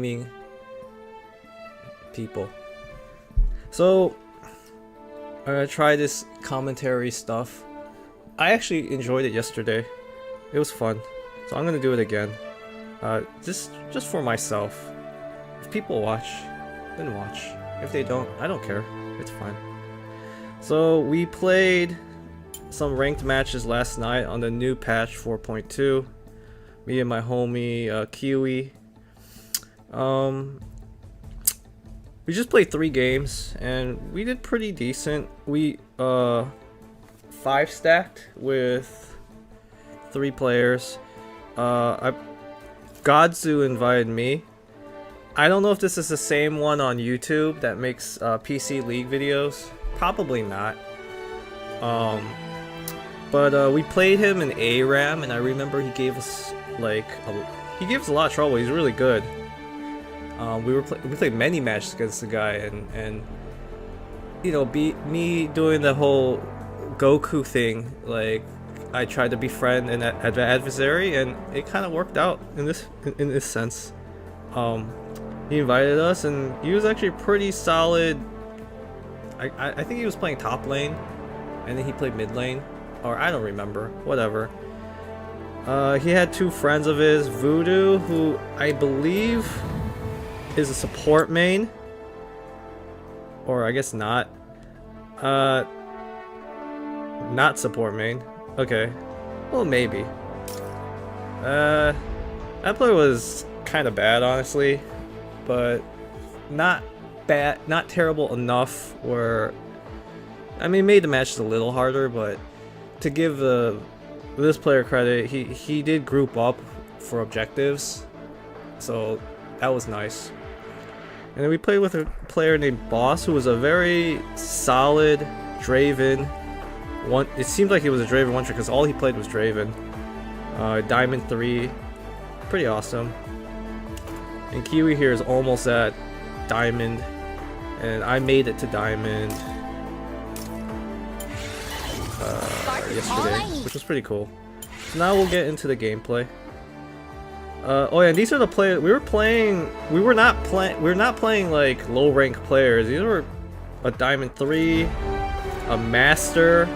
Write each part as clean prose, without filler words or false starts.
gaming people. So I'm gonna try this commentary stuff. I actually enjoyed it yesterday. It was fun, so I'm gonna do it again. Just for myself. If people watch, then watch. If they don't, I don't care. It's fine. So we played some ranked matches last night on the new patch 4.2. Me and my homie Kiwi. We just played 3 games and we did pretty decent. We 5 stacked with 3 players. Godzu invited me. I don't know if this is the same one on YouTube that makes PC League videos. Probably not. But we played him in ARAM, and I remember he gave us he gave us a lot of trouble. He's really good. We played many matches against the guy, and you know, me doing the whole Goku thing. Like, I tried to befriend an adversary, and it kind of worked out in this sense. He invited us, and he was actually pretty solid. I think he was playing top lane, and then he played mid lane, or I don't remember. Whatever. He had 2 friends of his, Voodoo, who I believe is a support main, or I guess not. Not support main. Okay, well maybe. That player was kind of bad, honestly, but not bad, not terrible enough where, I mean, made the matches a little harder. But to give this player credit, he did group up for objectives, so that was nice. And then we played with a player named Boss, who was a very solid Draven. It seemed like he was a Draven one trick because all he played was Draven. Diamond 3, pretty awesome. And Kiwi here is almost at Diamond, and I made it to Diamond yesterday, which was pretty cool. So now we'll get into the gameplay. Oh yeah, and these are the players we were playing. We're not playing like low rank players. These were a Diamond 3, a Master,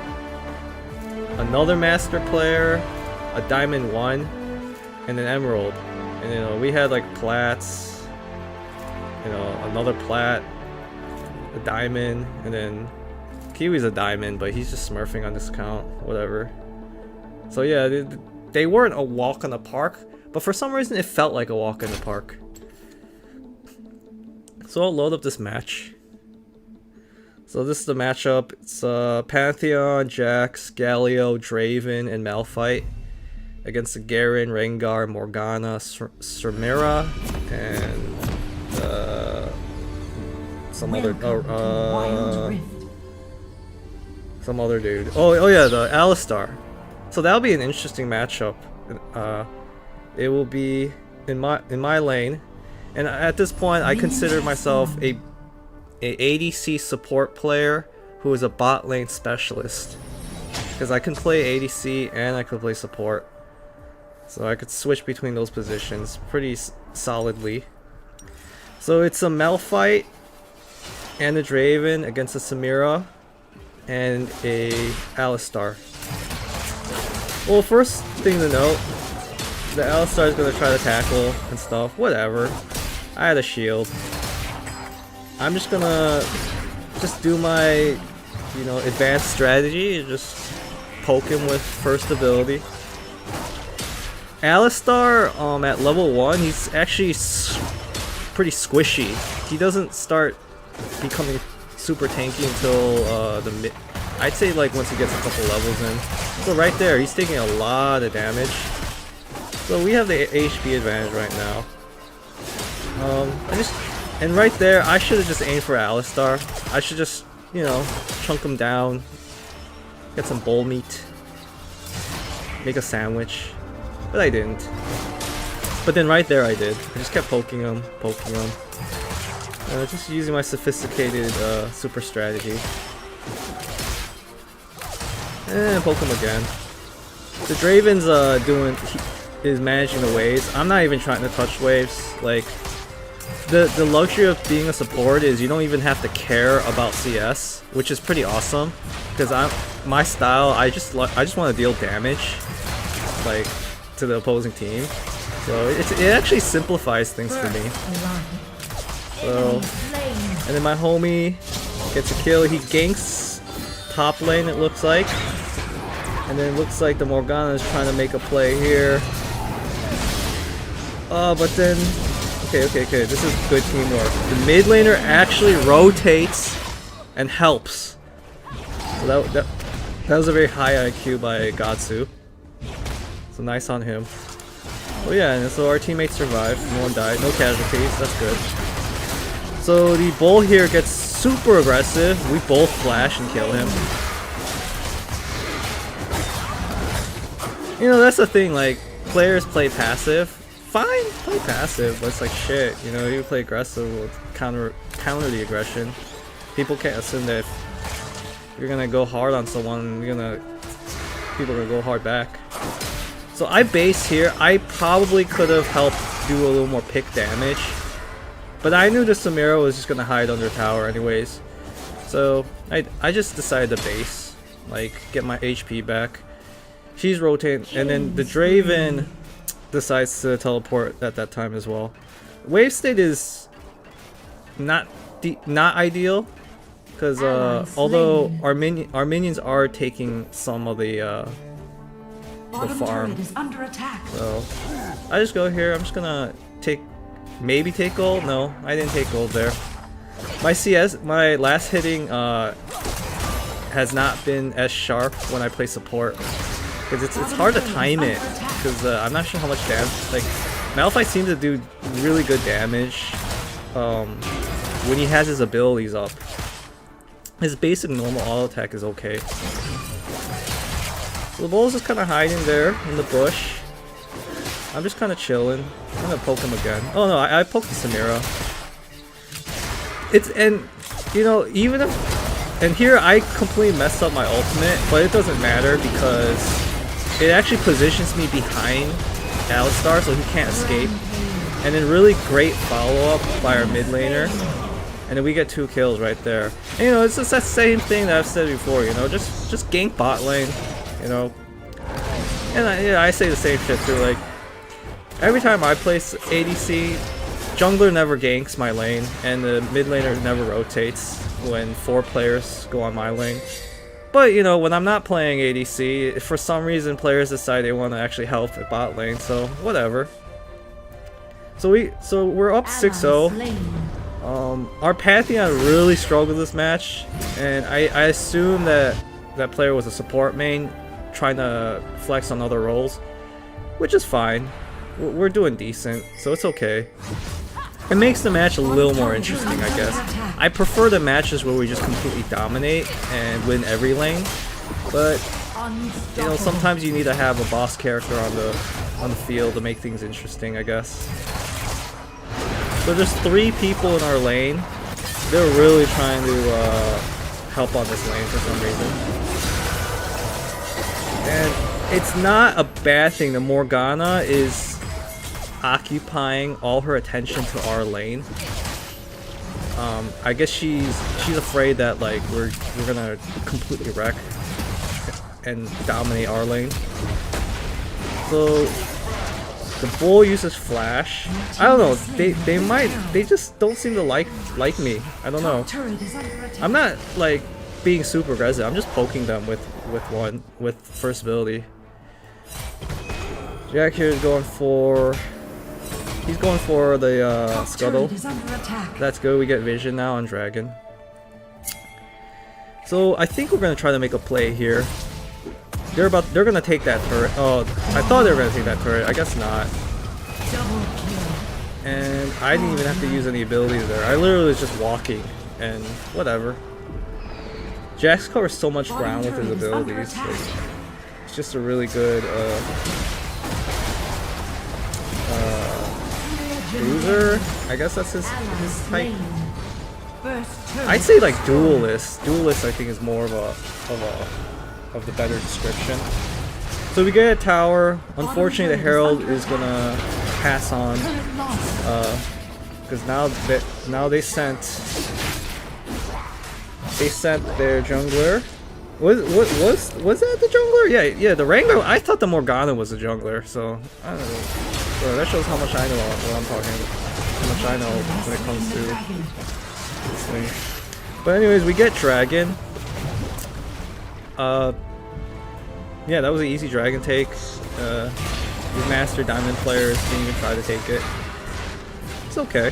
another Master player, a Diamond 1, and an Emerald. And you know, we had like Plats, you know, another Plat, a Diamond, and then Kiwi's a Diamond, but he's just smurfing on this account, whatever. So yeah, they weren't a walk in the park, but for some reason it felt like a walk in the park. So I'll load up this match. So this is the matchup. It's Pantheon, Jax, Galio, Draven, and Malphite against the Garen, Rengar, Morgana, Samira, and some other dude. Oh yeah, the Alistar. So that'll be an interesting matchup. It will be in my lane, and at this point I consider myself a ADC support player who is a bot lane specialist, because I can play ADC and I can play support, so I could switch between those positions pretty solidly. So it's a Malphite and a Draven against a Samira and a Alistar. Well, first thing to note, the Alistar is going to try to tackle and stuff, whatever. I had a shield. I'm just gonna do my, you know, advanced strategy and just poke him with first ability. Alistar, at level 1, he's actually pretty squishy. He doesn't start becoming super tanky until the mid. I'd say like once he gets a couple levels in. So right there, he's taking a lot of damage. So we have the HP advantage right now. And right there, I should have just aimed for Alistar. I should just, you know, chunk him down, get some bowl meat, make a sandwich, but I didn't. But then right there I did. I just kept poking him, just using my sophisticated super strategy. And poke him again. The Draven's is managing the waves. I'm not even trying to touch waves. Like, the luxury of being a support is you don't even have to care about CS, which is pretty awesome. Because my style, I just want to deal damage, like, to the opposing team. So it actually simplifies things for me. So, and then my homie gets a kill. He ganks top lane, it looks like. And then it looks like the Morgana is trying to make a play here. But then, okay, this is good teamwork. The mid laner actually rotates and helps. So that was a very high IQ by Gatsu. So nice on him. Oh yeah, and so our teammates survived. No one died. No casualties. That's good. So the bull here gets super aggressive. We both flash and kill him. You know, that's the thing. Like, players play passive. Fine, play passive, but it's like shit. You know, you play aggressive, will counter the aggression. People can't assume that if you're gonna go hard on someone, people are gonna go hard back. So I base here. I probably could have helped do a little more pick damage, but I knew the Samira was just gonna hide under tower anyways. So I just decided to base, like, get my HP back. She's rotating, and then the Draven decides to teleport at that time as well. Wave state is not ideal, because although our minions are taking some of the farm. So I just go here. I'm just gonna maybe take gold. No, I didn't take gold there. My last hitting has not been as sharp when I play support, because it's hard to time it, because I'm not sure how much damage. Like, Malphite seems to do really good damage when he has his abilities up. His basic normal auto attack is okay. So the bull's just kind of hiding there in the bush. I'm just kind of chilling. I'm gonna poke him again. Oh no, I poked the Samira. And you know, even if, and here I completely messed up my ultimate, but it doesn't matter because it actually positions me behind Alistar so he can't escape. And then really great follow-up by our mid laner. And then we get 2 kills right there. And, you know, it's just that same thing that I've said before, you know, just gank bot lane, you know. And I say the same shit too, like, every time I play ADC, jungler never ganks my lane, and the mid laner never rotates when 4 players go on my lane. But, you know, when I'm not playing ADC, if for some reason players decide they want to actually help at bot lane, so whatever. So we're up 6-0. Our Pantheon really struggled this match, and I assume that that player was a support main trying to flex on other roles, which is fine. We're doing decent, so it's okay. It makes the match a little more interesting, I guess. I prefer the matches where we just completely dominate and win every lane, but you know, sometimes you need to have a boss character on the field to make things interesting, I guess. So there's 3 people in our lane. They're really trying to help on this lane for some reason. And it's not a bad thing that Morgana is occupying all her attention to our lane. I guess she's afraid that, like, we're gonna completely wreck and dominate our lane. So the bull uses flash. I don't know. They just don't seem to like me. I don't know. I'm not like being super aggressive. I'm just poking them with first ability. Jack here is going for. He's going for the scuttle. That's good. We get vision now on Dragon. So I think we're gonna try to make a play here. They're gonna take that turret. Oh, I thought they were gonna take that turret. I guess not. And I didn't even have to use any abilities there. I literally was just walking, and whatever. Jax covers so much ground with his abilities. Like, it's just a really good bruiser. I guess that's his type. I'd say like duelist. Duelist, I think, is more of the better description. So we get a tower. Unfortunately, the Herald is gonna pass on because now they sent their jungler. Was that the jungler? Yeah, the Rengar. I thought the Morgana was the jungler, so I don't know. So that shows how much I know what I'm talking about. How much I know when it comes to this thing. But anyways, we get dragon. Yeah, that was an easy dragon take. These master diamond players didn't even try to take it. It's okay.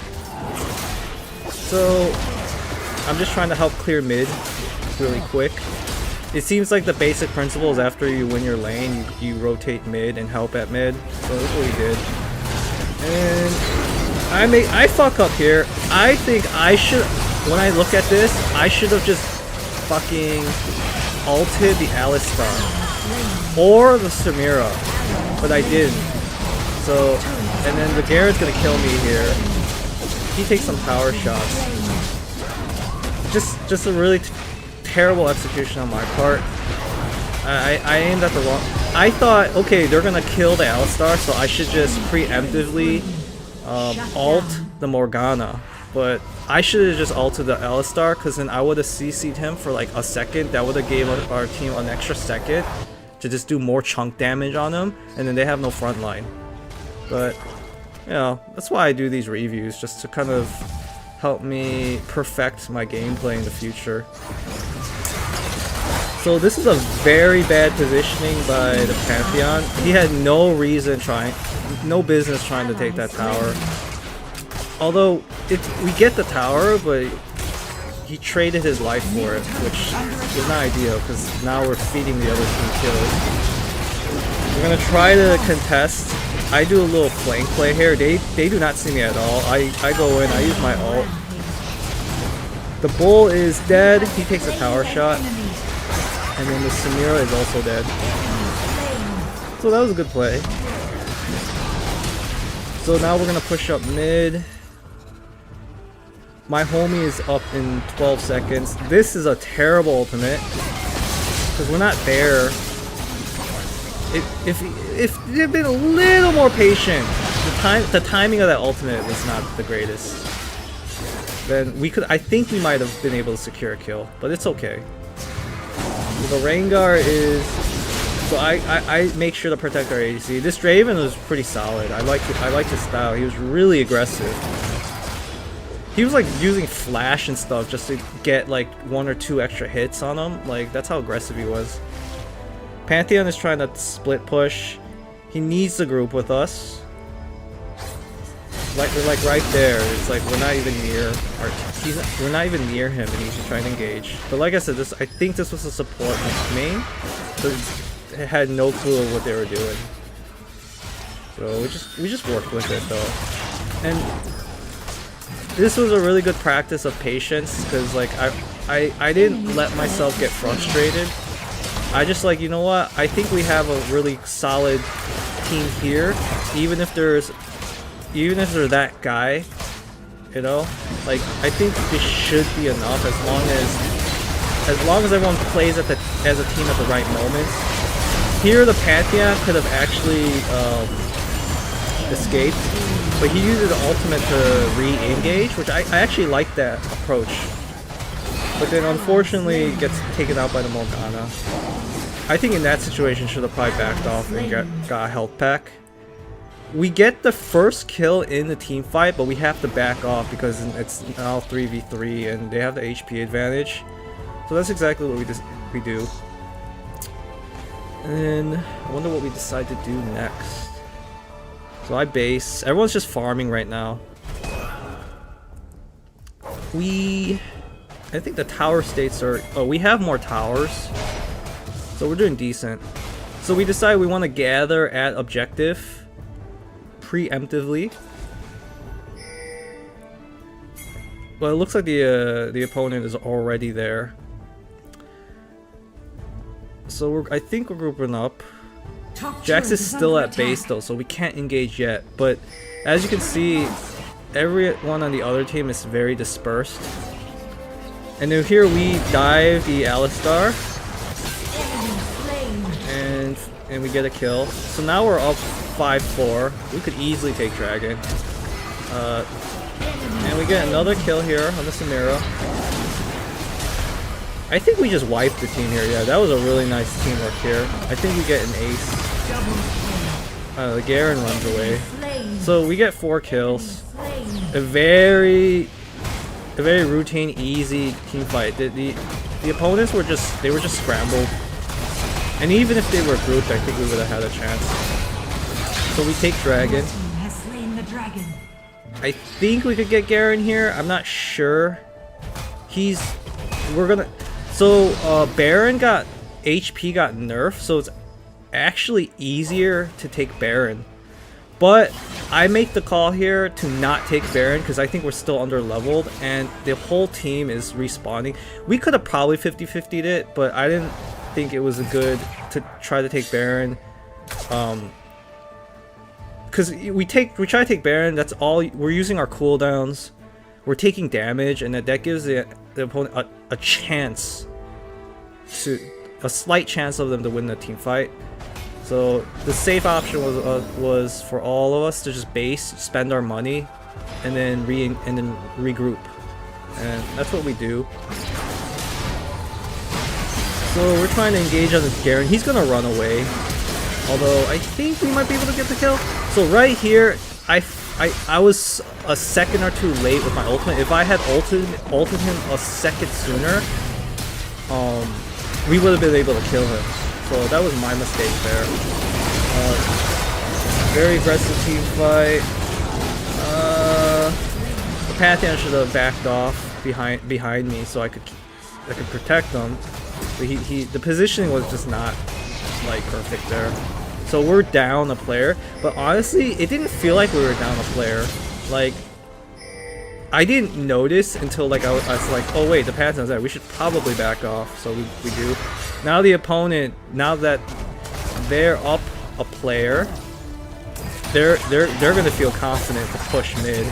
So I'm just trying to help clear mid really quick. It seems like the basic principle is after you win your lane, you rotate mid and help at mid. So that's what we did. And I fuck up here. I think I should, when I look at this, I should have just fucking ulted the Alistar or the Samira, but I didn't. So, and then the Garrett's gonna kill me here. He takes some power shots. Just a really terrible execution on my part. I aimed at the wrong. I thought, okay, they're gonna kill the Alistar, so I should just preemptively ult the Morgana. But I should have just ulted the Alistar, because then I would have CC'd him for like a second. That would have gave our team an extra second to just do more chunk damage on him, and then they have no front line. But, you know, that's why I do these reviews, just to kind of help me perfect my gameplay in the future. So this is a very bad positioning by the Pantheon. He had no business trying to take that tower. Although, we get the tower, but he traded his life for it, which is not ideal, because now we're feeding the other team kills. We're gonna try to contest. I do a little flank play here. They do not see me at all. I go in, I use my ult. The bull is dead. He takes a tower shot. And then the Samira is also dead. So that was a good play. So now we're gonna push up mid. My homie is up in 12 seconds. This is a terrible ultimate, because we're not there. If they'd been a little more patient, the timing of that ultimate was not the greatest. Then I think we might have been able to secure a kill, but it's okay. The Rengar is, so I make sure to protect our ADC. This Draven was pretty solid. I liked his style. He was really aggressive. He was like using flash and stuff just to get like 1 or 2 extra hits on him. Like, that's how aggressive he was. Pantheon is trying to split push. He needs to group with us. Like, we're like right there. It's like we're not even near we're not even near him, and he's trying to engage. But like I said, I think this was a support main, so it had no clue of what they were doing. So we just worked with it though, and this was a really good practice of patience, because like I didn't let myself get frustrated. I just like, you know what? I think we have a really solid team here, even if they're that guy, you know. Like, I think this should be enough as long as everyone plays as a team at the right moments. Here, the Pantheon could have actually escaped, but he uses the ultimate to re-engage, which I actually like that approach. But then unfortunately gets taken out by the Morgana. I think in that situation should have probably backed off and got a health pack. We get the first kill in the team fight, but we have to back off because it's now 3v3 and they have the HP advantage. So that's exactly what we do. And I wonder what we decide to do next. So I base. Everyone's just farming right now. I think the tower states are... Oh, we have more towers. So we're doing decent. So we decide we want to gather at objective preemptively. Well, it looks like the opponent is already there. So I think we're grouping up. Jax is still at base though, so we can't engage yet. But as you can see, everyone on the other team is very dispersed. And then here we dive the Alistar. And we get a kill. So now we're up 5-4. We could easily take Dragon. And we get another kill here on the Samira. I think we just wiped the team here. Yeah, that was a really nice teamwork here. I think we get an ace. The Garen runs away. So we get 4 kills. A very routine, easy team fight. The opponents were just scrambled. And even if they were grouped, I think we would have had a chance. So we take Dragon. I think we could get Garen here. I'm not sure. So Baron got HP got nerfed, so it's actually easier to take Baron. But I make the call here to not take Baron because I think we're still under leveled and the whole team is respawning. We could have probably 50-50'd it, but I didn't think it was good to try to take Baron. Because we try to take Baron, that's all we're using our cooldowns. We're taking damage, and that gives the opponent a chance a slight chance of them to win the team fight. So the safe option was for all of us to just base, spend our money, and then regroup, and that's what we do. So we're trying to engage on this Garen. He's gonna run away, although I think we might be able to get the kill. So right here, I was a second or two late with my ultimate. If I had ulted him a second sooner, we would have been able to kill him. So that was my mistake there. Very aggressive team fight. The Pantheon should have backed off behind me so I could protect them. But the positioning was just not like perfect there. So we're down a player, but honestly, it didn't feel like we were down a player. Like, I didn't notice until like I was like, oh wait, the Pantheon's there. We should probably back off. So we do. Now the opponent, now that they're up a player, they're gonna feel confident to push mid.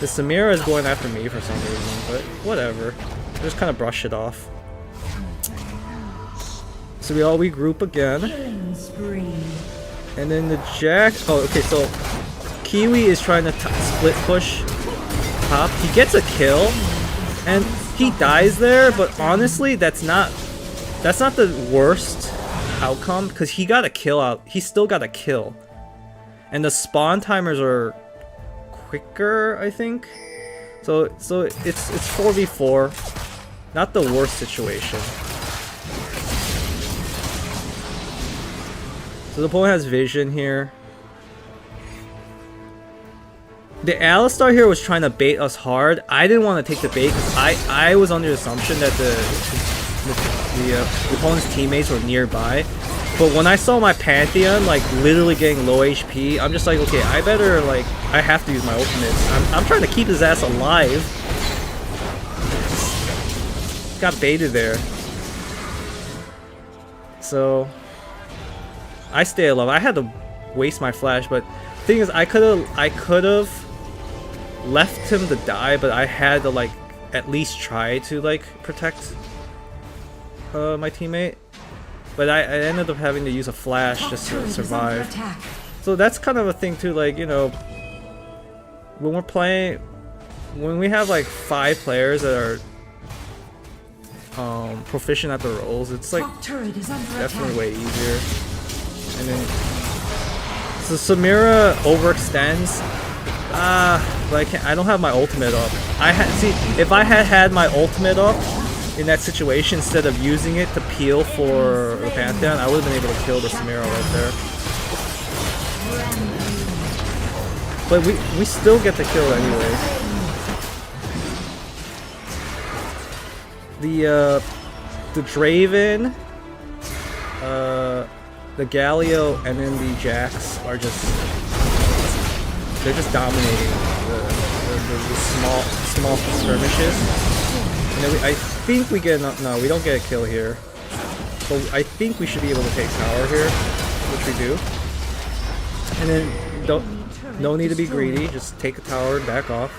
The Samira is going after me for some reason, but whatever. Just kind of brush it off. So we group again. And then the Jack. Oh, okay. So Kiwi is trying to split push top. He gets a kill, and he dies there. But honestly, that's not the worst outcome because he got a kill out. He still got a kill, and the spawn timers are quicker, I think. So it's 4v4. Not the worst situation. So the opponent has vision here. The Alistar here was trying to bait us hard. I didn't want to take the bait because I was under the assumption that the opponent's teammates were nearby. But when I saw my Pantheon like literally getting low HP, I'm just like, okay, I have to use my ultimates. I'm trying to keep his ass alive. Got baited there. So I stay alive. I had to waste my flash, but the thing is, I could have left him to die, but I had to like at least try to like protect my teammate. But I ended up having to use a flash just to survive. So that's kind of a thing too. Like, you know, when we're playing, when we have like 5 players that are proficient at the roles, it's like definitely way easier. And then so Samira overextends. But I don't have my ultimate up. If I had my ultimate up in that situation instead of using it to peel for the Pantheon, I would have been able to kill the Samira right there. But we still get the kill anyway. The Draven, the Galio, and then the Jax are they're just dominating the small skirmishes. And then I think we get no, we don't get a kill here. But I think we should be able to take tower here, which we do. And then no need to be greedy, just take a tower and back off.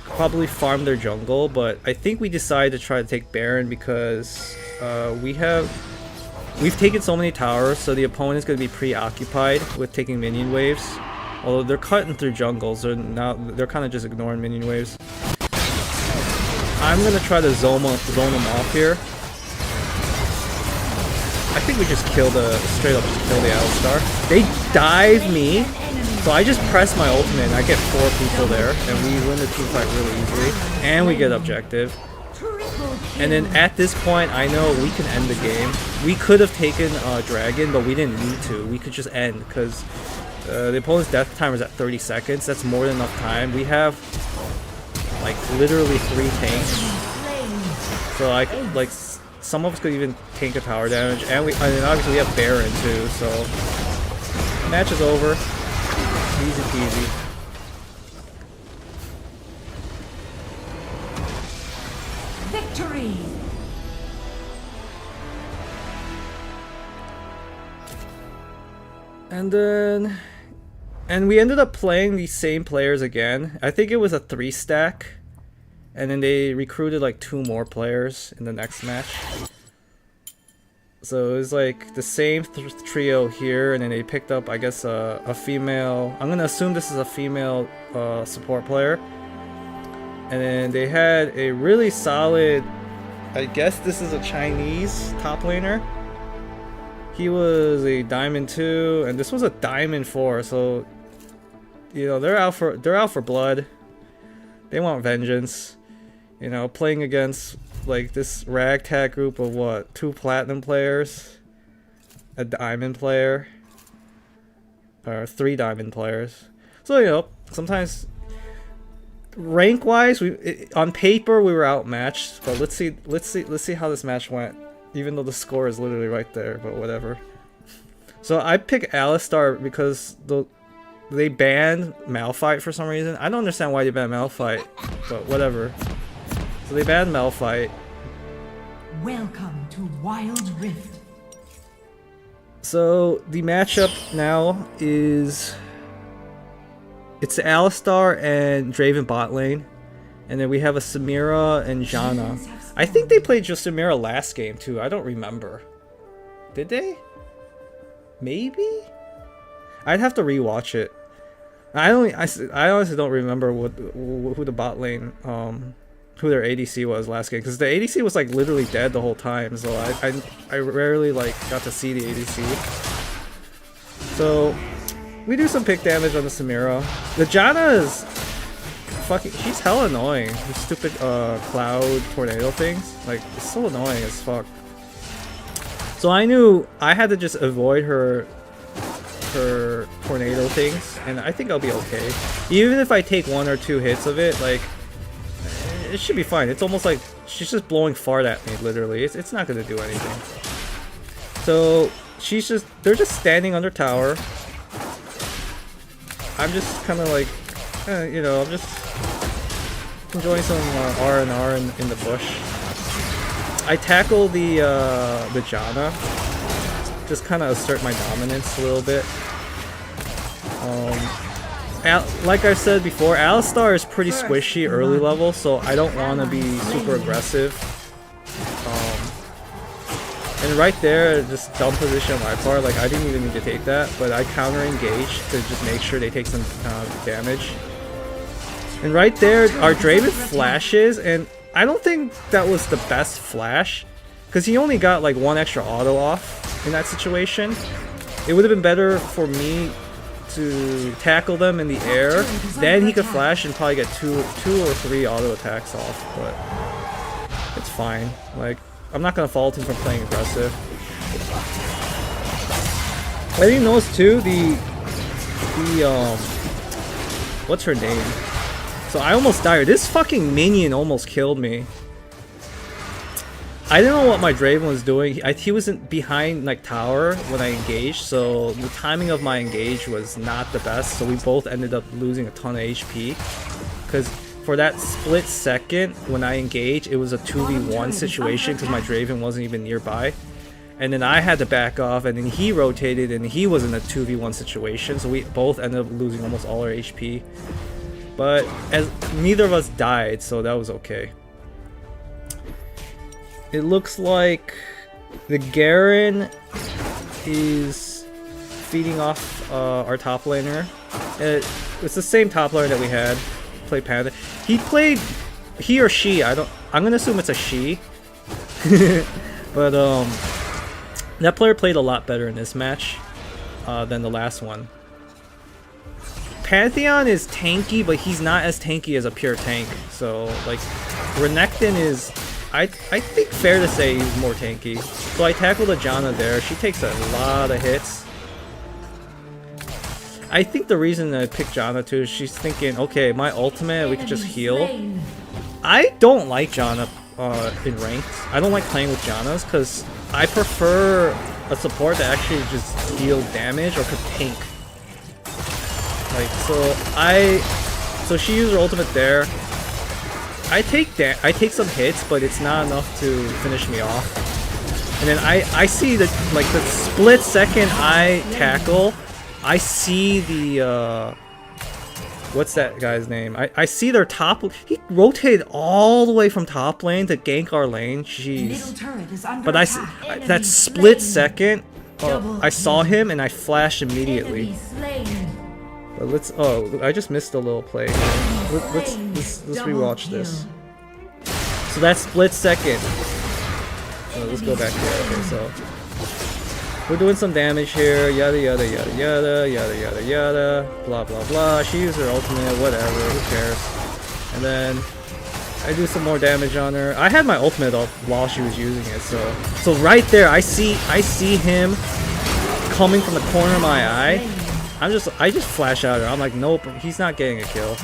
Probably farm their jungle, but I think we decided to try to take Baron because we've taken so many towers, so the opponent's going to be preoccupied with taking minion waves. Although they're cutting through jungles, they're kind of just ignoring minion waves. I'm gonna try to zone them off here. I think we just straight up just kill the Alistar. They dive me, so I just press my ultimate and I get 4 people there, and we win the team fight really easily, and we get objective. And then at this point, I know we can end the game. We could have taken Dragon, but we didn't need to. We could just end, because the opponent's death timer is at 30 seconds. That's more than enough time. We have, like, literally 3 tanks. So, like some of us could even tank a tower damage. And then obviously we have Baron, too, so... Match is over. Easy peasy. Victory! And we ended up playing these same players again. I think it was a 3-stack. And then they recruited like 2 more players in the next match. So it was like the same trio here, and then they picked up, I guess, a female... I'm gonna assume this is a female support player. And then they had a really solid... I guess this is a Chinese top laner. He was a Diamond 2, and this was a Diamond 4, so... You know, they're out for blood. They want vengeance. You know, playing against like this ragtag group of what? 2 platinum players, a diamond player, or 3 diamond players. So you know, sometimes rank wise, on paper we were outmatched. But let's see how this match went. Even though the score is literally right there, but whatever. So I pick Alistar because they banned Malphite for some reason. I don't understand why they banned Malphite, but whatever. So they banned Malphite. Welcome to Wild Rift. So the matchup now is... It's Alistar and Draven bot lane. And then we have a Samira and Janna. I think they played just Samira last game too. I don't remember. Did they? Maybe? I'd have to rewatch it. I honestly don't remember who the bot lane, who their ADC was last game, because the ADC was like literally dead the whole time, so I rarely like got to see the ADC. So we do some pick damage on the Samira. The Janna is fucking, she's hella annoying. These stupid cloud tornado things, like it's so annoying as fuck. So I knew I had to just avoid her tornado things, and I think I'll be okay. Even if I take 1 or 2 hits of it, like, it should be fine. It's almost like she's just blowing fart at me, literally. It's not gonna do anything. So they're just standing under tower. I'm just kind of like, you know, I'm just enjoying some R&R in the bush. I tackle the Janna. Just kind of assert my dominance a little bit. Like I said before, Alistar is pretty squishy early level, so I don't want to be super aggressive. And right there, just dumb position on my part, like I didn't even need to take that, but I counter engage to just make sure they take some damage. And right there, our Draven flashes, and I don't think that was the best flash, because he only got like 1 extra auto off in that situation. It would have been better for me to tackle them in the air, then he could flash and probably get two or 3 auto attacks off, but it's fine. Like, I'm not gonna fault him for playing aggressive. I didn't notice too, what's her name? So I almost died. This fucking minion almost killed me. I didn't know what my Draven was doing. He wasn't behind like tower when I engaged, so the timing of my engage was not the best, so we both ended up losing a ton of HP. Because for that split second when I engaged, it was a 2v1 situation because my Draven wasn't even nearby. And then I had to back off, and then he rotated and he was in a 2v1 situation, so we both ended up losing almost all our HP. But as neither of us died, so that was okay. It looks like the Garen is feeding off our top laner. It's the same top laner that we had. Played Panda. He or she, I'm gonna assume it's a she. But that player played a lot better in this match than the last one. Pantheon is tanky, but he's not as tanky as a pure tank. So like Renekton is, I think fair to say he's more tanky. So I tackled a Janna there. She takes a lot of hits. I think the reason I picked Janna too is she's thinking, okay, my ultimate, we can just heal. I don't like Janna in ranked. I don't like playing with Jannas because I prefer a support that actually just deal damage or could tank. Like so she used her ultimate there. I take some hits, but it's not enough to finish me off. And then I see that like the split second I tackle, I see the what's that guy's name? I see their top. He rotated all the way from top lane to gank our lane. Jeez. But that split second, I saw him and I flashed immediately. But let's. Oh, I just missed a little play. Let's rewatch this. So that split second. So let's go back here. Okay, so we're doing some damage here. Yada yada yada yada yada yada yada. Blah blah blah. She used her ultimate. Whatever. Who cares? And then I do some more damage on her. I had my ultimate up while she was using it. So right there, I see him coming from the corner of my eye. I just flash out her. I'm like, nope, he's not getting a kill.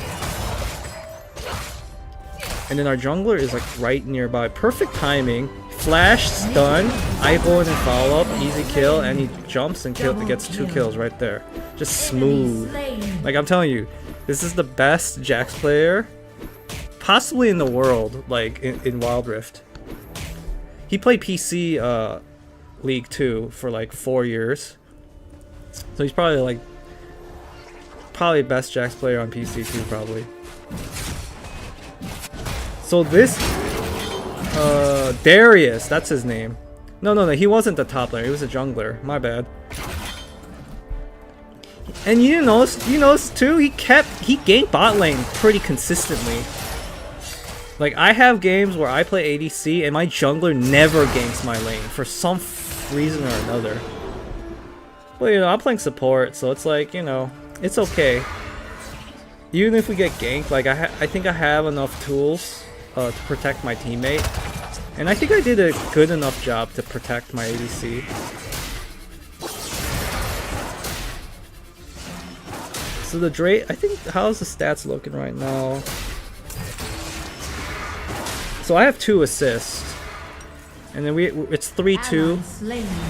And then our jungler is like right nearby. Perfect timing. Flash, stun. I go in and follow up. Easy kill. And he jumps and gets 2 kills right there. Just smooth. Like I'm telling you, this is the best Jax player possibly in the world, like in Wild Rift. He played PC League 2 for like 4 years. So he's probably like best Jax player on PC too, probably. So this Darius, that's his name. No, he wasn't the top laner, he was a jungler. My bad. And you notice too, he ganked bot lane pretty consistently. Like I have games where I play ADC and my jungler never ganks my lane for some reason or another. Well, you know, I'm playing support, so it's like, you know, it's okay. Even if we get ganked, like I think I have enough tools to protect my teammate. And I think I did a good enough job to protect my ADC. So the Drake, I think, how's the stats looking right now? So I have 2 assists. And then it's 3-2.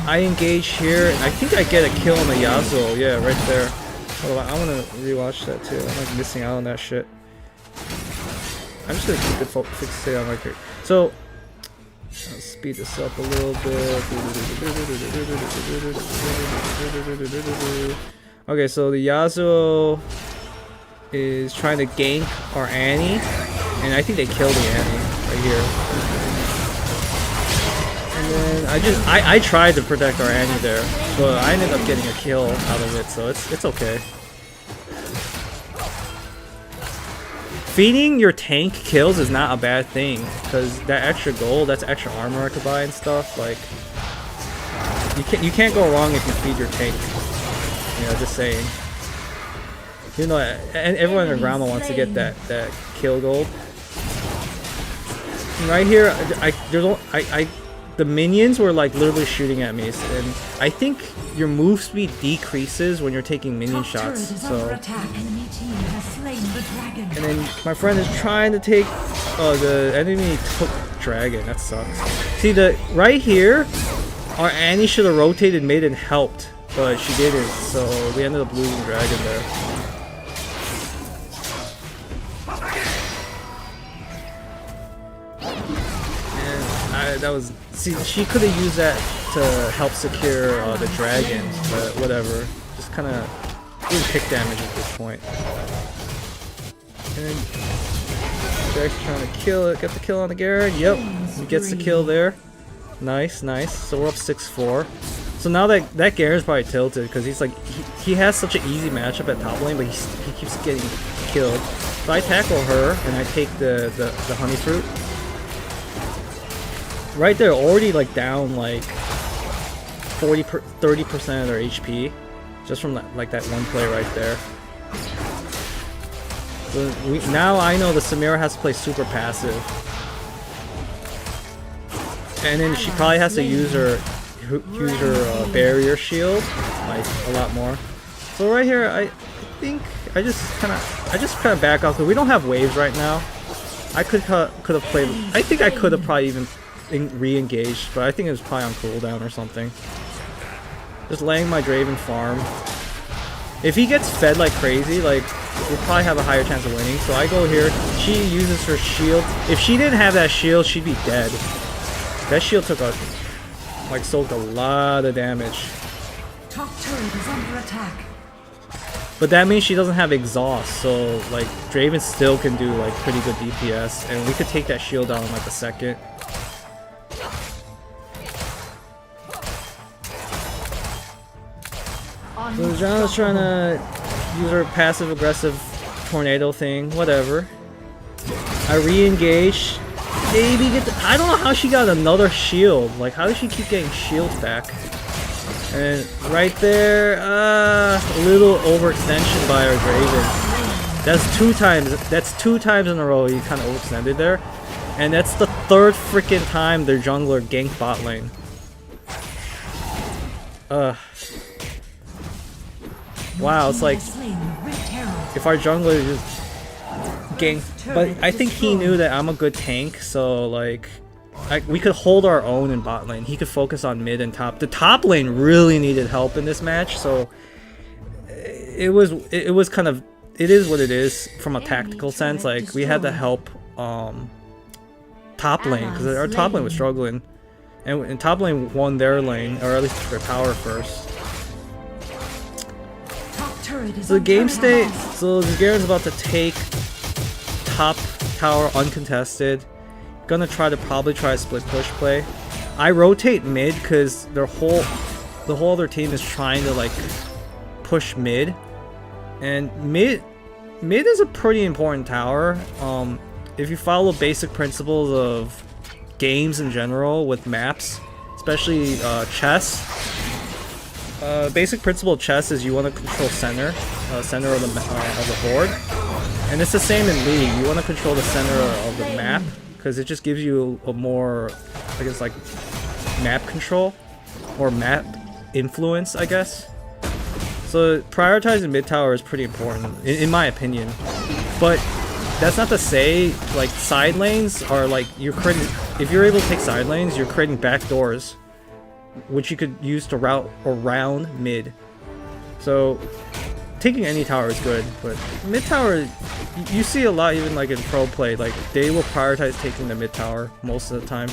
I engage here, and I think I get a kill on the Yasuo. Yeah, right there. Hold on, I want to rewatch that too. I'm like missing out on that shit. I'm just gonna keep it fixated on my character. So I'll speed this up a little bit. Okay, so the Yasuo is trying to gank our Annie, and I think they killed the Annie right here. And then I tried to protect our Annie there, but I ended up getting a kill out of it, so it's okay. Feeding your tank kills is not a bad thing, because that extra gold, that's extra armor I could buy and stuff. Like you can't go wrong if you feed your tank. You know, just saying. You know, and everyone in Grandma wants to get that kill gold. And right here, the minions were like literally shooting at me, and I think your move speed decreases when you're taking minion shots. So, and then my friend is trying to take. Oh, the enemy took dragon. That sucks. See right here, our Annie should have rotated mid and helped, but she didn't. So we ended up losing dragon there. That was, see, she could have used that to help secure the dragon, but whatever. Just kind of doing pick damage at this point. And Jack's trying to kill it, get the kill on the Garen. Yep, he gets the kill there. Nice, nice. So we're up 6-4. So now that Garen's probably tilted because he's like he has such an easy matchup at top lane, but he keeps getting killed. So I tackle her and I take the honey fruit. Right there, already like down like 30% of their HP, just from that one play right there. So now I know the Samira has to play super passive, and then she probably has to use her barrier shield like a lot more. So right here, I think I just kind of back off because we don't have waves right now. I could have played. I think I could have probably even re-engaged, but I think it was probably on cooldown or something. Just letting my Draven farm. If he gets fed like crazy, like we'll probably have a higher chance of winning. So I go here. She uses her shield. If she didn't have that shield, she'd be dead. That shield soaked a lot of damage. Top turret is under attack. But that means she doesn't have exhaust, so like Draven still can do like pretty good DPS, and we could take that shield down in like a second. So Janna's trying to use her passive aggressive tornado thing, whatever. I re-engage. Maybe get the, I don't know how she got another shield. Like, how does she keep getting shields back? And right there, a little overextension by our Draven. That's two times in a row he kind of overextended there. And that's the third freaking time their jungler ganked bot lane. Wow, it's like if our jungler just ganked, but I think he knew that I'm a good tank, so like we could hold our own in bot lane. He could focus on mid and top. The top lane really needed help in this match, so it was kind of, it is what it is from a tactical sense. Like we had to help top lane because our top lane was struggling, and top lane won their lane, or at least their tower first. So the game state, so Garen's about to take top tower uncontested. Gonna probably try a split push play. I rotate mid because the whole other team is trying to like push mid, and mid is a pretty important tower. If you follow basic principles of games in general with maps, especially chess. Basic principle of chess is you want to control center of the board, and it's the same in League. You want to control the center of the map because it just gives you a more, I guess, like map control or map influence, I guess. So prioritizing mid tower is pretty important in my opinion, but that's not to say like side lanes are like you're creating. If you're able to take side lanes, you're creating back doors, which you could use to route around mid. So taking any tower is good, but mid tower, you see a lot even like in pro play, like they will prioritize taking the mid tower most of the time.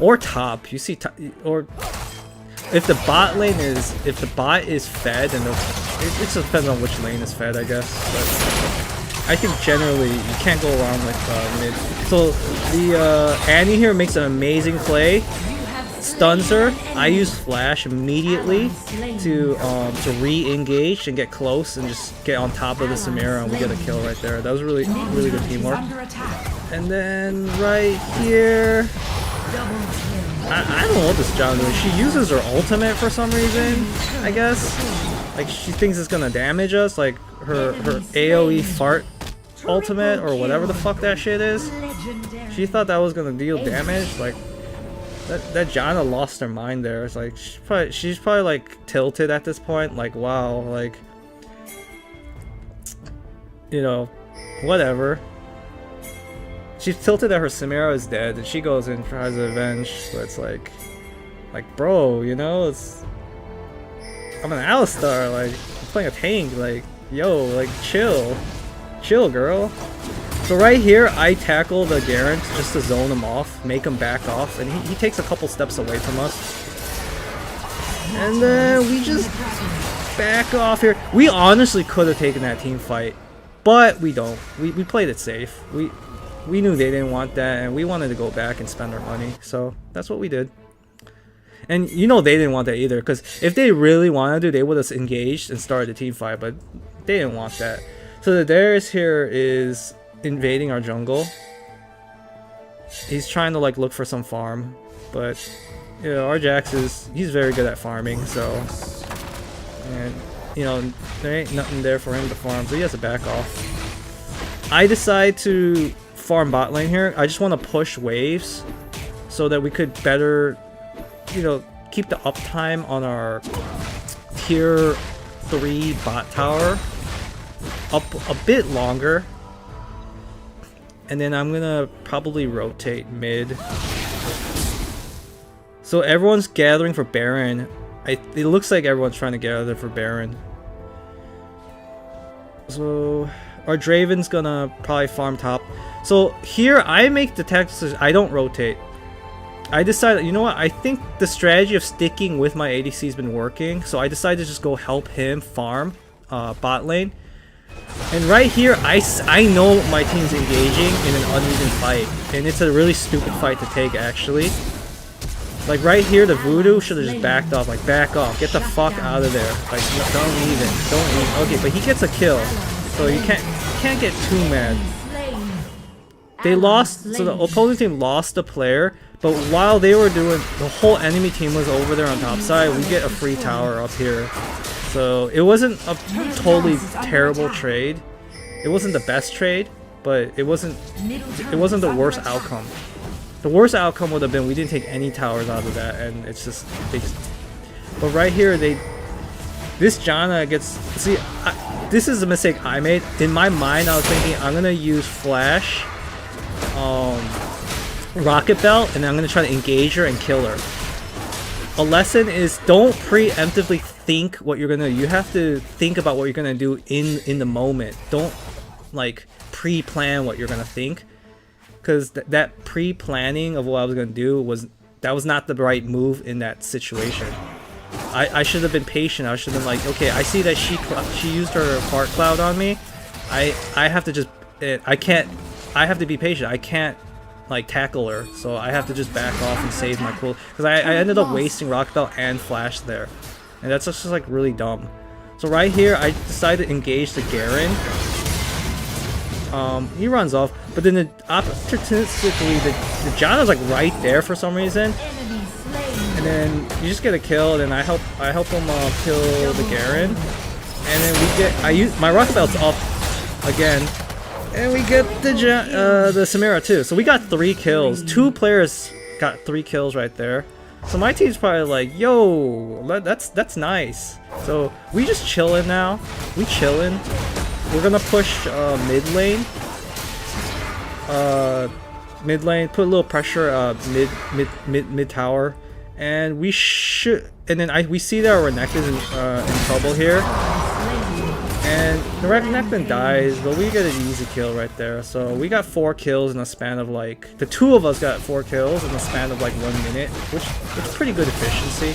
Or top, you see, or if the bot lane is, if the bot is fed, and it just depends on which lane is fed, I guess. But I think generally you can't go wrong with mid. So the Annie here makes an amazing play, stuns her. I use flash immediately to re-engage and get close and just get on top of the Samira, and we get a kill right there. That was really good teamwork. And then right here, I don't know what this Janna doing. She uses her ultimate for some reason, I guess. Like she thinks it's gonna damage us, like her AoE fart ultimate or whatever the fuck that shit is. She thought that was gonna deal damage. Like that Janna lost her mind there. It's like she's probably like tilted at this point. Like wow, like you know, whatever. She's tilted that her Samira is dead, and she goes in and tries to avenge. So it's like bro, you know, I'm an Alistar, like I'm playing a tank, like yo, like chill, girl. So right here, I tackle the Garen just to zone him off, make him back off, and he takes a couple steps away from us. And then we just back off here. We honestly could have taken that team fight, but we don't. We played it safe. We knew they didn't want that, and we wanted to go back and spend our money, so that's what we did. And you know they didn't want that either, because if they really wanted to, they would have engaged and started a team fight, but they didn't want that. So the Darius here is invading our jungle. He's trying to like look for some farm, but you know, our Jax he's very good at farming, so, and you know, there ain't nothing there for him to farm, so he has to back off. I decide to farm bot lane here. I just want to push waves so that we could better, you know, keep the uptime on our tier 3 bot tower up a bit longer. And then I'm gonna probably rotate mid. So everyone's gathering for Baron. It looks like everyone's trying to gather for Baron. So our Draven's gonna probably farm top. So here I make the tactical decision. I don't rotate. I decided, you know what? I think the strategy of sticking with my ADC has been working. So I decided to just go help him farm bot lane. And right here, I know my team's engaging in an uneven fight, and it's a really stupid fight to take, actually. Like right here, the Voodoo should have just backed off, like back off, get the fuck out of there. Like don't even. Okay, but he gets a kill, so you can't get too mad. They lost, so the opposing team lost a player, but while they were doing, the whole enemy team was over there on top side. We get a free tower up here. So it wasn't a totally terrible trade. It wasn't the best trade, but it wasn't the worst outcome. The worst outcome would have been we didn't take any towers out of that, and it's just but right here this Janna gets, see, this is a mistake I made. In my mind I was thinking I'm gonna use Flash, Rocket Belt, and then I'm gonna try to engage her and kill her. A lesson is don't preemptively think what you're gonna do. You have to think about what you're gonna do in the moment. Don't like pre-plan what you're gonna think, because that pre-planning of what I was gonna do was not the right move in that situation. I should have been patient. I should have been like, okay, I see that she used her Heart Cloud on me. I have to just I have to be patient. I can't like tackle her, so I have to just back off and save my cool, because I ended up wasting Rocket Belt and Flash there, and that's just like really dumb. So right here I decided to engage the Garen. He runs off, but then opportunistically the Janna's like right there for some reason, and then you just get a kill, and then I help him kill the Garen, and then I use my Rocket Belt's up again. And we get the Samira too. So we got 3 kills. 2 players got 3 kills right there. So my team's probably like, yo, that's nice. So we just chilling now. We chilling. We're gonna push mid lane. Mid lane. Put a little pressure mid tower. And we should. And then we see that our Renekton's in trouble here. And the Renekton dies, but we get an easy kill right there. So we got 4 kills in a span of like, the 2 of us got 4 kills in a span of like 1 minute, which is pretty good efficiency.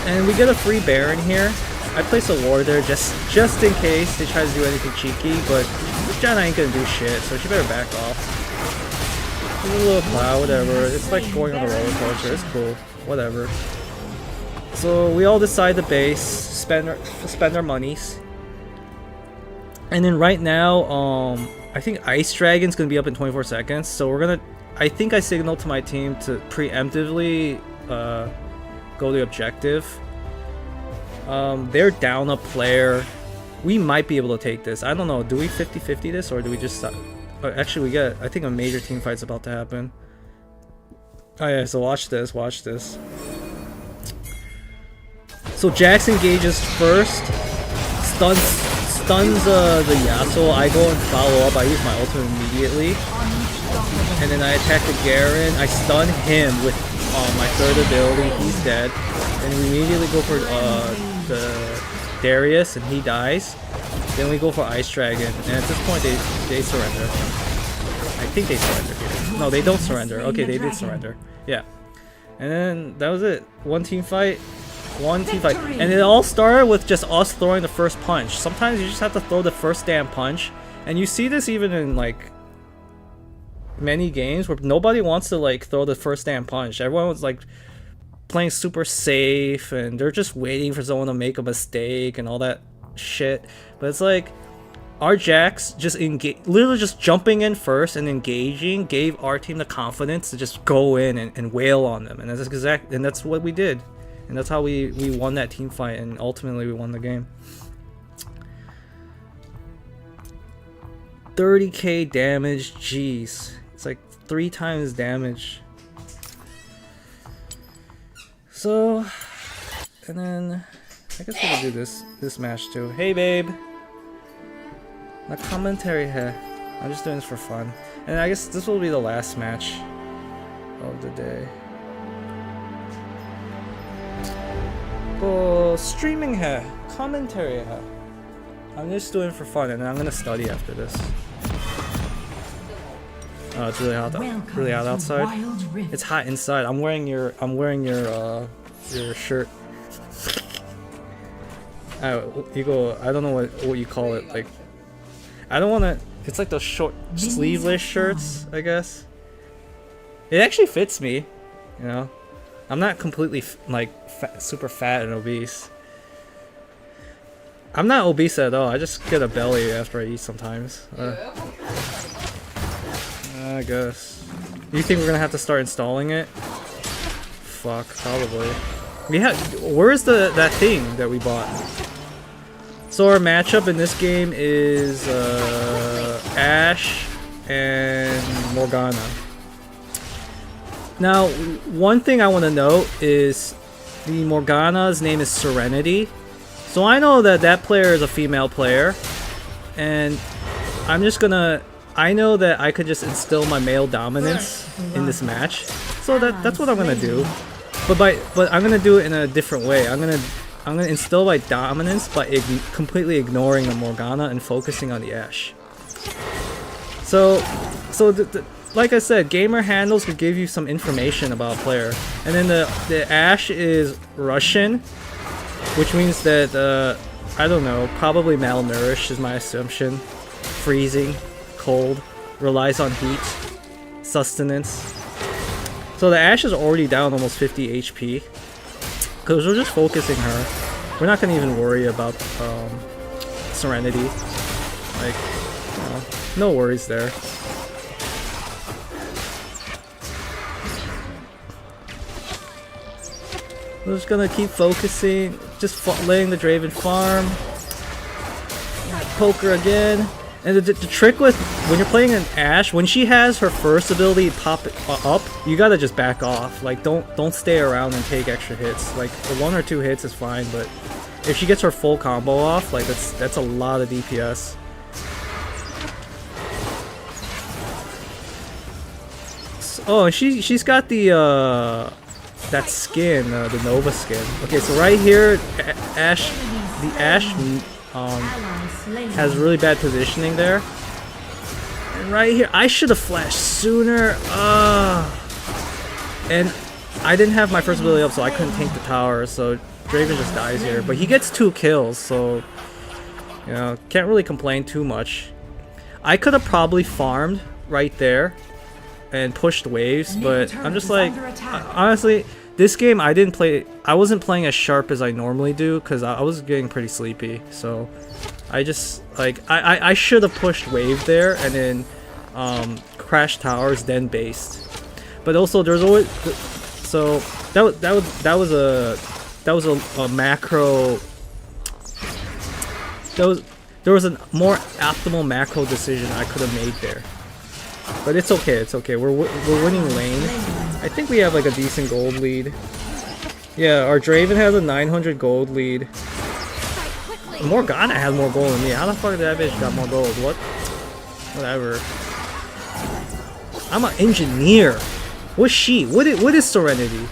And we get a free Baron here. I place a ward there just in case they try to do anything cheeky, but Janna ain't gonna do shit, so she better back off. A little cloud, whatever. It's like going on a roller coaster. It's cool, whatever. So we all decide to base, spend our monies, and then right now, I think Ice Dragon's gonna be up in 24 seconds. So we're gonna, I think I signaled to my team to preemptively go the objective. They're down a player. We might be able to take this. I don't know. Do we 50-50 this, or do we just stop? Actually, we got, I think a major team fight's about to happen. Oh yeah, so watch this. Watch this. So Jax engages first, stuns the Yasuo. I go and follow up. I use my ultimate immediately, and then I attack the Garen. I stun him with my 3rd ability. He's dead, and we immediately go for the Darius, and he dies. Then we go for Ice Dragon, and at this point they surrender. I think they surrender here. No, they don't surrender. Okay, they did surrender. Yeah, and then that was it. One team fight. And it all started with just us throwing the first punch. Sometimes you just have to throw the first damn punch, and you see this even in like many games where nobody wants to like throw the first damn punch. Everyone was like playing super safe and they're just waiting for someone to make a mistake and all that shit. But it's like our Jax just literally just jumping in first and engaging gave our team the confidence to just go in and wail on them, and that's what we did, and that's how we won that team fight, and ultimately we won the game. 30k damage, jeez, it's like 3 times damage. So, and then I guess we'll do this match too. Hey babe, my commentary here. I'm just doing this for fun, and I guess this will be the last match of the day. Oh, streaming here, commentary here. I'm just doing it for fun, and then I'm gonna study after this. Oh, it's really hot. Really hot outside. It's hot inside. I'm wearing your shirt. You go. I don't know what you call it. Like, I don't want to. It's like those short sleeveless shirts, I guess. It actually fits me, you know. I'm not completely super fat and obese. I'm not obese at all. I just get a belly after I eat sometimes. I guess. You think we're gonna have to start installing it? Fuck, probably. Where's that thing that we bought? So our matchup in this game is Ashe and Morgana. Now, one thing I want to note is the Morgana's name is Serenity. So I know that player is a female player, and I know that I could just instill my male dominance in this match. So that's what I'm gonna do. But I'm gonna do it in a different way. I'm gonna instill my dominance by completely ignoring the Morgana and focusing on the Ashe. So like I said, gamer handles could give you some information about a player, and then the Ashe is Russian, which means that I don't know, probably malnourished is my assumption. Freezing, cold, relies on heat, sustenance. So the Ashe is already down almost 50 HP. Because we're just focusing her. We're not gonna even worry about Serenity. Like, you know, no worries there. We're just gonna keep focusing, just letting the Draven farm. Poke her again. And the trick with when you're playing an Ashe, when she has her first ability pop up, you gotta just back off. Like, don't stay around and take extra hits. Like, 1 or 2 hits is fine, but if she gets her full combo off, like that's a lot of DPS. Oh, she's got the that skin, the Nova skin. Okay, so right here, the Ashe has really bad positioning there. And right here, I should have flashed sooner. And I didn't have my first ability up, so I couldn't tank the tower. So Draven just dies here, but he gets 2 kills, so you know, can't really complain too much. I could have probably farmed right there and pushed waves, but I'm just like, honestly, this game I wasn't playing as sharp as I normally do because I was getting pretty sleepy. So I just like I should have pushed wave there and then crash towers, then based. But also there's always so that was a macro. There was a more optimal macro decision I could have made there. But it's okay, it's okay. We're winning lane. I think we have like a decent gold lead. Yeah, our Draven has a 900 gold lead. Morgana has more gold than me. How the fuck did that bitch got more gold? What? Whatever. I'm an engineer. What's she? What is Serenity?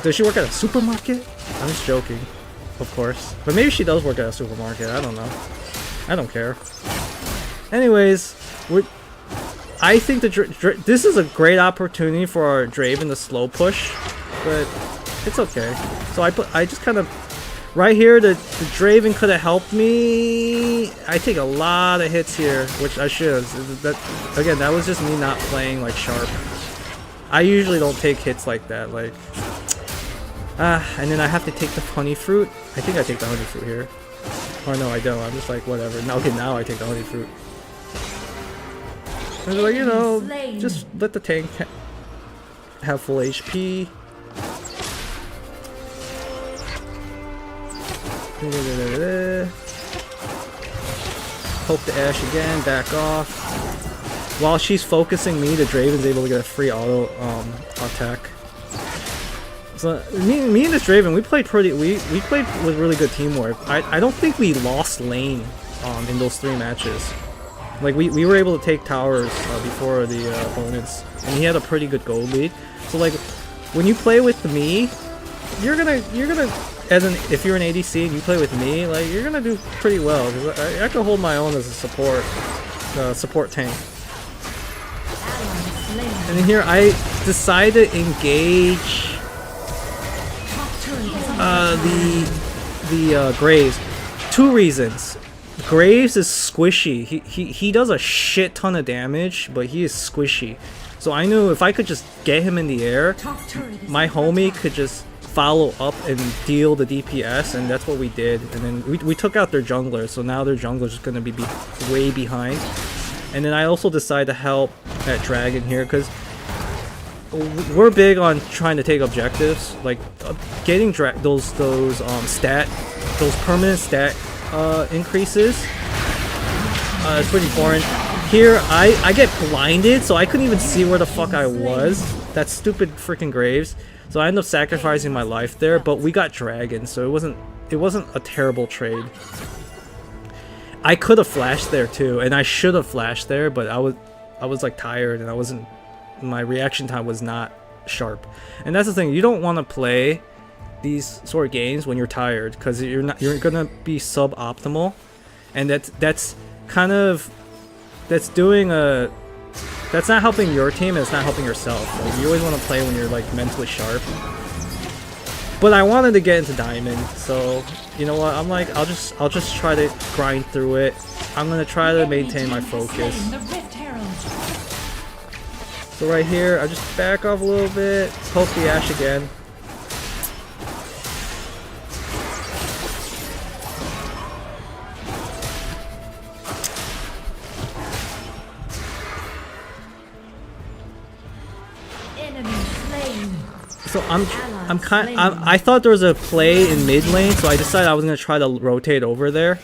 Does she work at a supermarket? I'm just joking, of course. But maybe she does work at a supermarket. I don't know. I don't care. Anyways, I think this is a great opportunity for our Draven to slow push, but it's okay. So I just kind of Right here, the Draven could have helped me. I take a lot of hits here, which I should. Again, that was just me not playing like sharp. I usually don't take hits like that. Like, and then I have to take the honey fruit. I think I take the honey fruit here. Or no, I don't. I'm just like, whatever. Now, okay, now I take the honey fruit. And like, you know, just let the tank have full HP. Poke the Ashe again, back off. While she's focusing me, the Draven's able to get a free auto attack. So me and this Draven, we played we played with really good teamwork. I don't think we lost lane in those 3 matches. Like we were able to take towers before the opponents, and he had a pretty good gold lead. So like when you play with me, you're gonna if you're an ADC and you play with me, like you're gonna do pretty well, because I can hold my own as a support tank. And then here I decide to engage the Graves. 2 reasons. Graves is squishy. He does a shit ton of damage, but he is squishy. So I knew if I could just get him in the air, my homie could just follow up and deal the DPS, and that's what we did. And then we took out their jungler, so now their jungler is going to be way behind. And then I also decided to help that dragon here, because we're big on trying to take objectives, like getting those permanent stat increases. It's pretty important. Here I get blinded, so I couldn't even see where the fuck I was. That stupid freaking Graves. So I ended up sacrificing my life there, but we got dragon, so it wasn't a terrible trade. I could have flashed there too, and I should have flashed there, but I was like tired, and my reaction time was not sharp. And that's the thing, you don't want to play these sort of games when you're tired, because you're gonna be suboptimal, and that's not helping your team, and it's not helping yourself. Like, you always want to play when you're like mentally sharp. But I wanted to get into diamond, so you know what? I'm like, I'll just try to grind through it. I'm gonna try to maintain my focus. So right here, I just back off a little bit, poke the Ashe again. So I thought there was a play in mid lane, so I decided I was gonna try to rotate over there,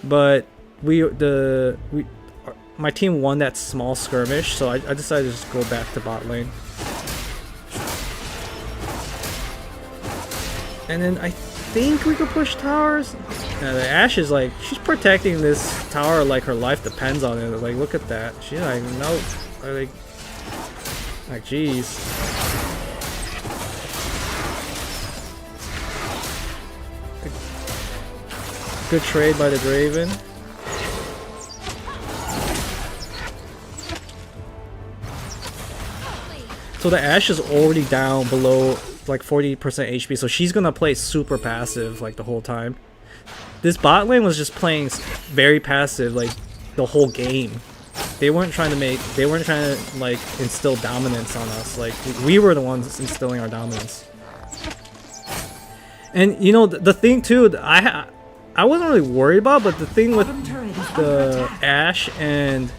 but my team won that small skirmish, so I decided to just go back to bot lane. And then I think we could push towers. The Ashe is like, she's protecting this tower like her life depends on it. Like, look at that. She's like, nope. Like, jeez. Good trade by the Draven. So the Ashe is already down below like 40% HP, so she's gonna play super passive like the whole time. This bot lane was just playing very passive like the whole game. They weren't trying to like instill dominance on us. Like we were the ones instilling our dominance. And you know the thing too, I wasn't really worried about, but the thing with the Ashe and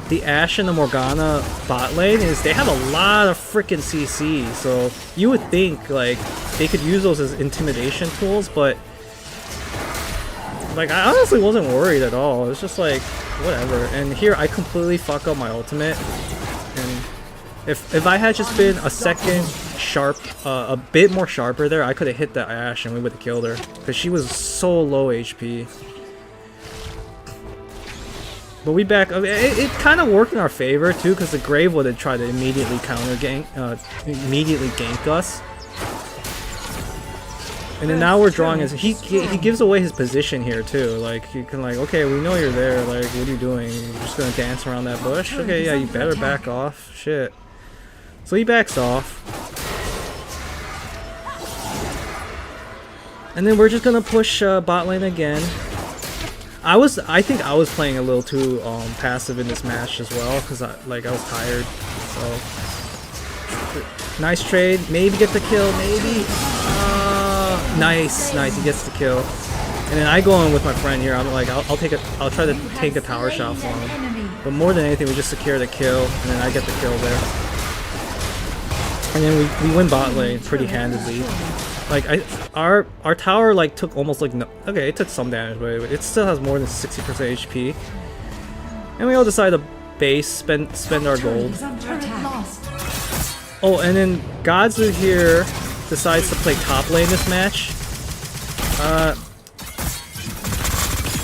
the Morgana bot lane is they have a lot of freaking CC, so you would think like they could use those as intimidation tools, but like I honestly wasn't worried at all. It's just like whatever. And here I completely fuck up my ultimate, and if I had just been a second sharp, a bit more sharper there, I could have hit the Ashe and we would have killed her, because she was so low HP. But we back up. It kind of worked in our favor too, because the Grave would have tried to immediately immediately gank us. And then now we're drawing his. He gives away his position here too. Like you can like, okay, we know you're there. Like, what are you doing? You're just gonna dance around that bush? Okay, yeah, you better back off. Shit. So he backs off. And then we're just gonna push bot lane again. I think I was playing a little too passive in this match as well, because I was tired. So nice trade. Maybe get the kill. Maybe. Nice. He gets the kill. And then I go in with my friend here. I'm like, I'll try to take a tower shot for him. But more than anything, we just secure the kill, and then I get the kill there. And then we win bot lane pretty handedly. Like our tower like took almost like no, okay, it took some damage, but it still has more than 60% HP. And we all decide to base spend our gold. Oh, and then Godzu here decides to play top lane this match.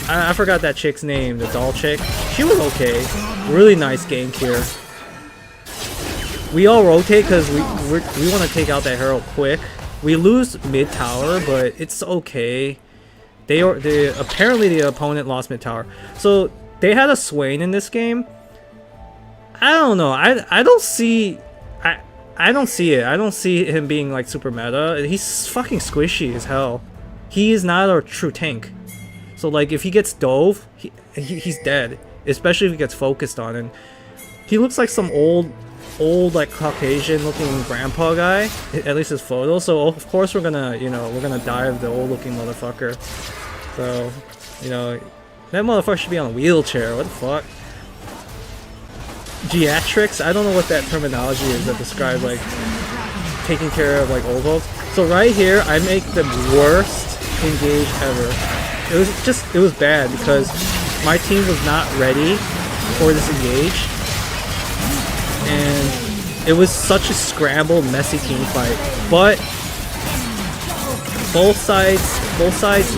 I forgot that chick's name, the doll chick. She was okay. Really nice gank here. We all rotate because we want to take out that hero quick. We lose mid tower, but it's okay. Apparently the opponent lost mid tower, so they had a Swain in this game. I don't know. I don't see. I don't see it. I don't see him being like super meta. He's fucking squishy as hell. He is not a true tank. So like if he gets dove, he's dead. Especially if he gets focused on, and he looks like some old like Caucasian looking grandpa guy, at least his photo. So of course we're gonna dive the old looking motherfucker. So that motherfucker should be on a wheelchair. What the fuck? Geatrix? I don't know what that terminology is that describes like taking care of like old folks. So right here I make the worst engage ever. It was bad because my team was not ready for this engage. And it was such a scrambled, messy team fight. But both sides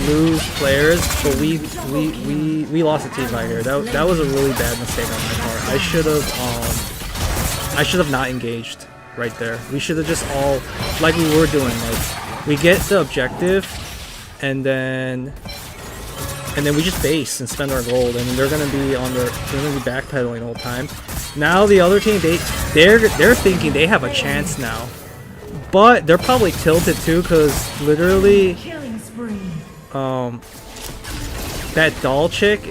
lose players, but we lost the team fight here. That was a really bad mistake on my part. I should have not engaged right there. We should have just all, like we were doing, like we get the objective and then we just base and spend our gold, and they're gonna be backpedaling the whole time. Now the other team, they're thinking they have a chance now, but they're probably tilted too, because literally, that doll chick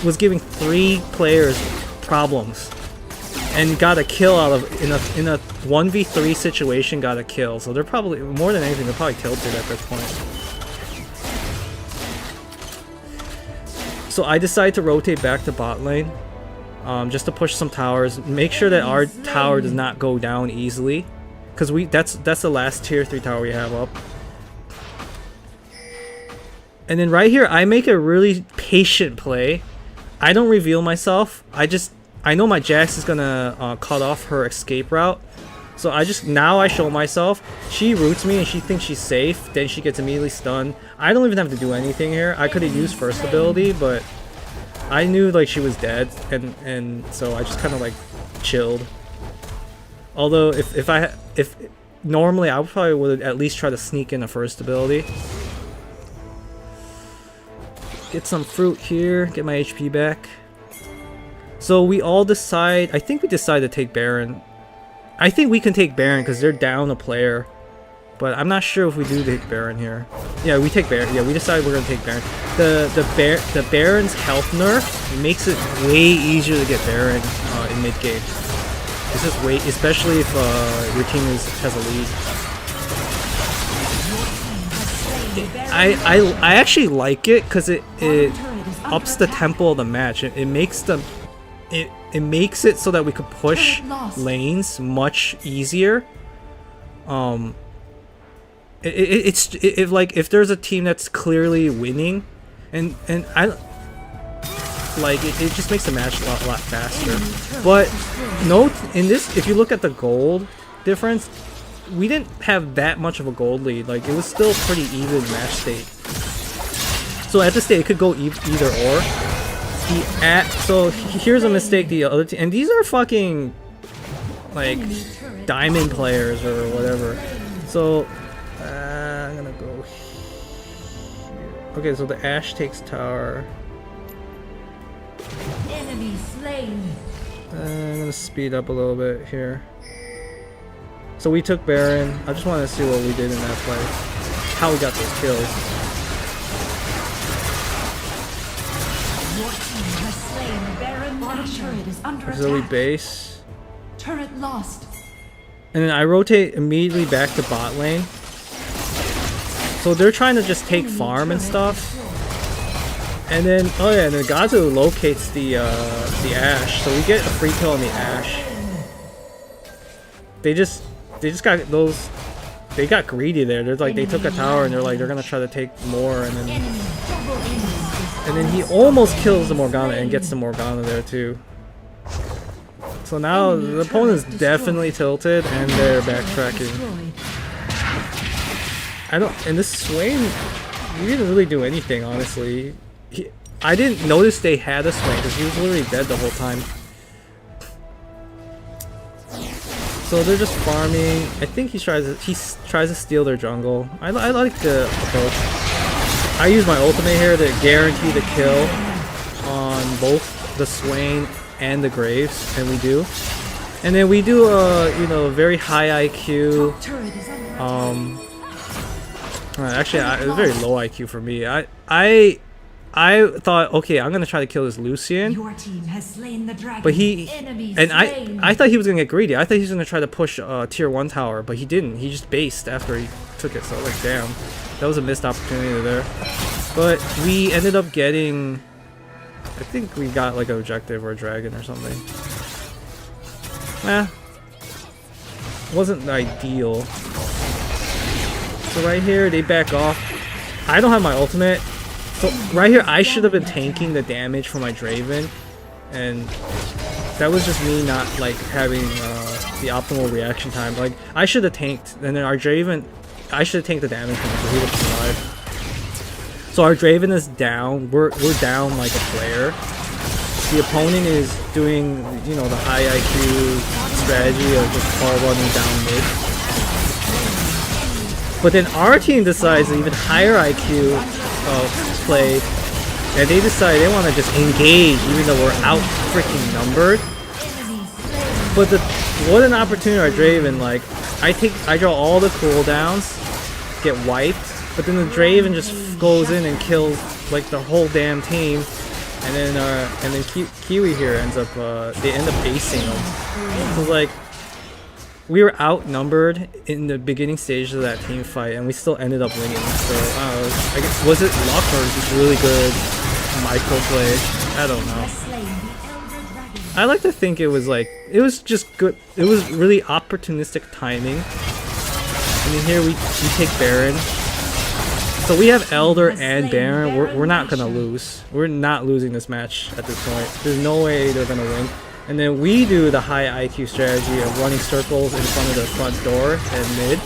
was giving 3 players problems, and got a kill out of in a 1v3 situation. Got a kill, so they're probably, more than anything, they're probably tilted at this point. So I decided to rotate back to bot lane, just to push some towers, make sure that our tower does not go down easily, because that's the last tier 3 tower we have up. And then right here I make a really patient play. I don't reveal myself. I know my Jax is gonna cut off her escape route, so now I show myself. She roots me and she thinks she's safe, then she gets immediately stunned. I don't even have to do anything here. I could have used first ability, but I knew like she was dead, and so I just kind of like chilled. Although if normally I probably would at least try to sneak in a first ability. Get some fruit here, get my HP back. So we all decide, I think we decide to take Baron. I think we can take Baron because they're down a player. But I'm not sure if we do take Baron here. Yeah, we take Baron. Yeah, we decided we're gonna take Baron. The Baron's health nerf makes it way easier to get Baron in mid game. It's just way, especially if your team has a lead. I actually like it because it ups the tempo of the match. It makes it so that we could push lanes much easier. If there's a team that's clearly winning, and I like it just makes the match a lot faster. But note in this, if you look at the gold difference, we didn't have that much of a gold lead. Like it was still pretty even match state. So at this state, it could go either or. So here's a mistake the other team, and these are fucking like diamond players or whatever. So I'm gonna go here. Okay, so the Ashe takes tower. Enemy slain. I'm gonna speed up a little bit here. So we took Baron. I just wanted to see what we did in that play. how we got those kills. Your team has slain Baron Nashor. Turret is under Auxiliary attack. base. Turret lost. And then I rotate immediately back to bot lane. So they're trying to just take farm and stuff. And then, oh yeah, and then Gazu locates the Ashe, so we get a free kill on the Ashe. They just got those. They got greedy there. They're like, they took a tower and they're like, they're gonna try to take more, and then he almost kills the Morgana and gets the Morgana there too. So now the opponent's definitely tilted and they're backtracking. And this Swain, he didn't really do anything, honestly. I didn't notice they had a Swain because he was literally dead the whole time. So they're just farming. I think he tries to steal their jungle. I like the approach. I use my ultimate here to guarantee the kill on both the Swain and the Graves, and we do. And then we do a very high IQ. Actually, it was very low IQ for me. I thought, okay, I'm gonna try to kill this Lucian. Your team has slain the dragon. But I thought he was gonna get greedy. I thought he was gonna try to push tier 1 tower, but he didn't. He just based after he took it. So like, damn, that was a missed opportunity there. But we ended up getting, I think we got like an objective or a dragon or something. Wasn't ideal. So right here they back off. I don't have my ultimate. So right here, I should have been tanking the damage for my Draven, and that was just me not like having the optimal reaction time. Like, I should have tanked, and then our Draven, I should have tanked the damage from him so he would survive. So our Draven is down. We're down like a player. The opponent is doing, the high IQ strategy of just all running down mid. But then our team decides an even higher IQ play, and they decide they want to just engage even though we're out freaking numbered. But what an opportunity our Draven, like, I draw all the cooldowns, get wiped, but then the Draven just goes in and kills like the whole damn team, and then Kiwi here ends up they end up acing them. So like, we were outnumbered in the beginning stages of that team fight, and we still ended up winning. So, I guess, was it luck or just really good micro play? I don't know. I like to think it was just good. It was really opportunistic timing. I mean, here we take Baron. So we have Elder and Baron. We're not gonna lose. We're not losing this match at this point. There's no way they're gonna win. And then we do the high IQ strategy of running circles in front of the front door and mid.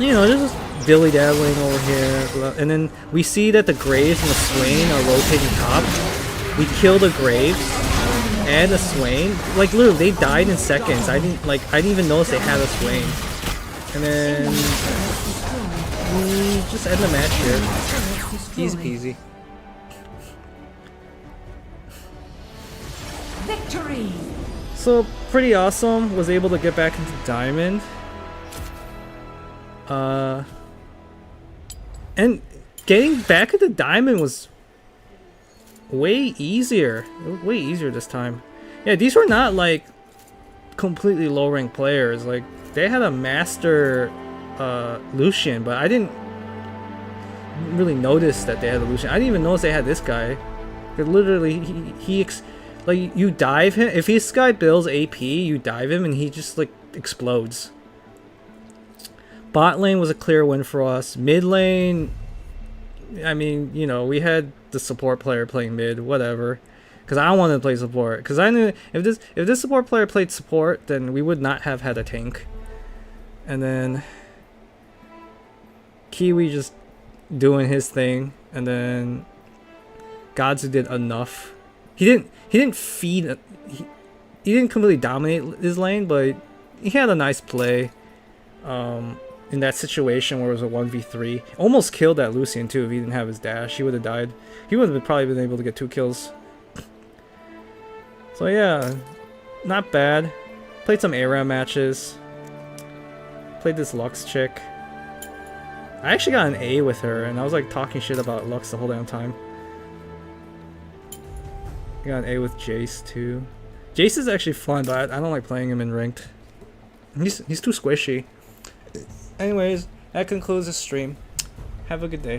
Just dilly-dabbling over here. And then we see that the Graves and the Swain are rotating top. We kill the Graves and the Swain. Like, literally, they died in seconds. I didn't even notice they had a Swain. And then we just end the match here. Easy peasy. Victory! So, pretty awesome. Was able to get back into Diamond. And getting back into Diamond was way easier. Way easier this time. Yeah, these were not like completely low ranked players. Like, they had a master Lucian, but I didn't really notice that they had a Lucian. I didn't even notice they had this guy. They literally, like, you dive him. If this guy builds AP, you dive him and he just like explodes. Bot lane was a clear win for us. Mid lane, I mean, we had the support player playing mid, whatever. Because I wanted to play support. Because I knew if this support player played support, then we would not have had a tank. And then Kiwi just doing his thing, and then Godzu did enough. He didn't feed. He didn't completely dominate his lane, but he had a nice play. In that situation where it was a 1v3, almost killed that Lucian too. If he didn't have his dash, he would have died. He would have probably been able to get 2 kills. So yeah, not bad. Played some ARAM matches. Played this Lux chick. I actually got an A with her, and I was like talking shit about Lux the whole damn time. I got an A with Jace too. Jace is actually fun, but I don't like playing him in ranked. He's too squishy. Anyways, that concludes the stream. Have a good day.